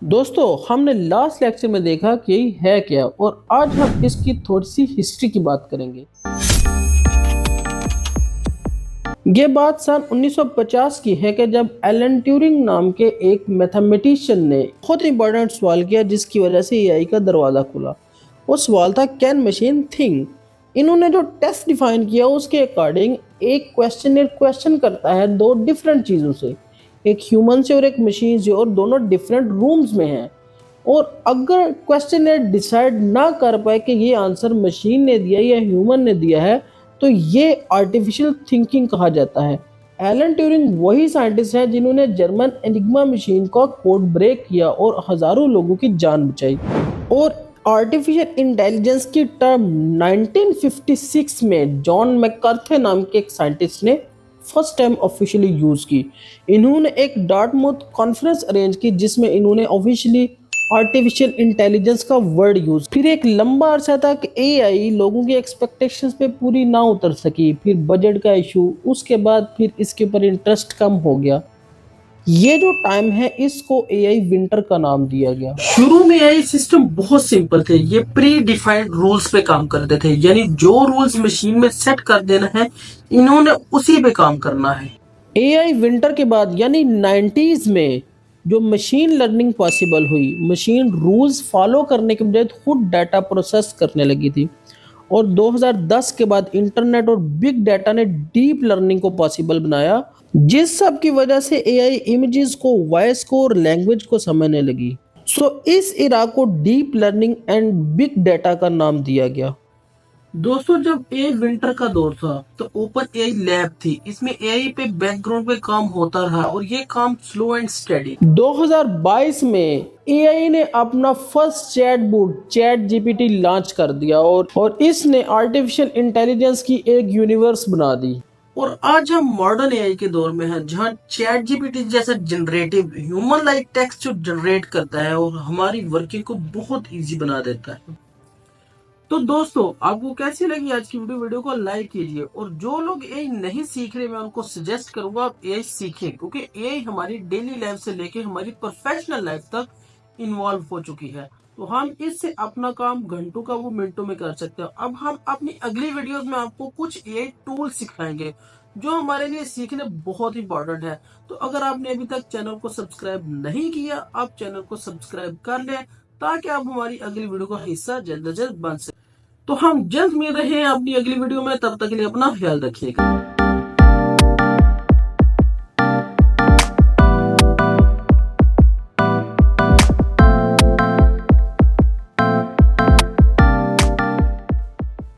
दोस्तों, हमने last lecture में देखा कि यही है क्या और आज हम इसकी थोड़ी सी हिस्ट्री की बात करेंगे। ये बात सन 1950 की है कि जब एलन ट्यूरिंग नाम के एक मैथमेटिशियन ने बहुत इंपॉर्टेंट सवाल किया जिसकी वजह से एआई का दरवाज़ा खुला। वो सवाल था, कैन मशीन थिंक। इन्होंने जो टेस्ट डिफाइन किया उसके अकॉर्डिंग एक क्वेश्चन करता है दो डिफरेंट चीज़ों से, एक ह्यूमन से और एक मशीन से, और दोनों डिफरेंट रूम्स में हैं। और अगर क्वेश्चनर डिसाइड ना कर पाए कि ये आंसर मशीन ने दिया या ह्यूमन ने दिया है तो ये आर्टिफिशियल थिंकिंग कहा जाता है। एलन ट्यूरिंग वही साइंटिस्ट हैं जिन्होंने जर्मन एनिग्मा मशीन का कोड ब्रेक किया और हजारों लोगों की जान बचाई। और आर्टिफिशियल इंटेलिजेंस की टर्म 1956 में जॉन मैककार्थे नाम के एक साइंटिस्ट ने फर्स्ट टाइम ऑफिशियली यूज की। इन्होंने एक डार्टमाउथ कॉन्फ्रेंस अरेंज की जिसमें इन्होंने ऑफिशियली आर्टिफिशियल इंटेलिजेंस का वर्ड यूज। फिर एक लंबा अरसा तक एआई लोगों की एक्सपेक्टेशंस पे पूरी ना उतर सकी, फिर बजट का इशू, उसके बाद फिर इसके ऊपर इंटरेस्ट कम हो गया। ये जो टाइम है इसको एआई विंटर का नाम दिया गया। शुरू में एआई सिस्टम बहुत सिंपल थे। ये प्री डिफाइंड रूल्स पे काम करते थे, यानी जो रूल्स मशीन में सेट कर देना है इन्होंने उसी पे काम करना है। एआई विंटर के बाद यानी 90s में जो मशीन लर्निंग पॉसिबल हुई, मशीन रूल्स फॉलो करने के बजाय खुद डाटा प्रोसेस करने लगी थी। और 2010 के बाद इंटरनेट और बिग डाटा ने डीप लर्निंग को पॉसिबल बनाया, जिस सब की वजह से एआई इमेजेस को, वॉइस को और लैंग्वेज को समझने लगी। इस इरा को deep learning and big data का नाम दिया गया। दोस्तों, जब एआई विंटर का दौर था तो ओपन एआई लैब थी। इसमें एआई पे बैकग्राउंड पे काम होता रहा और ये काम स्लो एंड स्टेडी। 2022 में एआई ने अपना first chatbot chat GPT launch कर दिया और इसने आर्टिफिशियल इंटेलिजेंस की एक यूनिवर्स बना दी। और आज हम मॉडर्न एआई के दौर में हैं, जहां चैट जीपीटी जैसा जनरेटिव ह्यूमन लाइक टेक्स्ट जो जनरेट करता है और हमारी वर्किंग को बहुत इजी बना देता है। तो दोस्तों, आपको कैसी लगी आज की वीडियो को लाइक कीजिए। और जो लोग एआई नहीं सीख रहे, मैं उनको सजेस्ट करूंगा आप एआई सीखें, क्योंकि एआई हमारी डेली लाइफ से लेके हमारी प्रोफेशनल लाइफ तक इन्वॉल्व हो चुकी है। तो हम इससे अपना काम घंटों का वो मिनटों में कर सकते हैं। अब हम अपनी अगली वीडियोस में आपको कुछ एआई टूल सिखाएंगे जो हमारे लिए सीखने बहुत इंपॉर्टेंट है। तो अगर आपने अभी तक चैनल को सब्सक्राइब नहीं किया, आप चैनल को सब्सक्राइब कर लें ताकि आप हमारी अगली वीडियो का हिस्सा जल्द से जल्द बन सके। तो हम जल्द मिल रहे हैं अपनी अगली वीडियो में, तब तक के लिए अपना ख्याल रखिएगा।